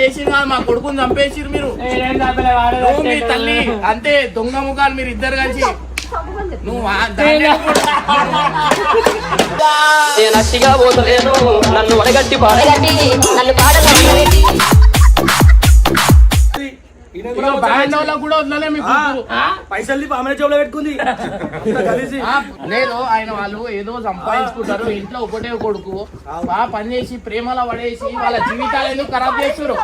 చేసిరు కాదు మా కొడుకుని చంపేసిరు మీరు మీ తల్లి అంతే దొంగ ముఖాలు మీరు ఇద్దరు కలిసి నువ్వు నచ్చిగా పోతలేను నన్ను వడగట్టి కూడా వదలలే మీకు పైసలు జోబులో పెట్టుకుంది లేదు ఆయన వాళ్ళు ఏదో సంపాదించుకుంటారు ఇంట్లో ఒకటే కొడుకు బాగా పని చేసి ప్రేమలో పడేసి వాళ్ళ జీవితాలను ఖరాబ్ చేస్తారు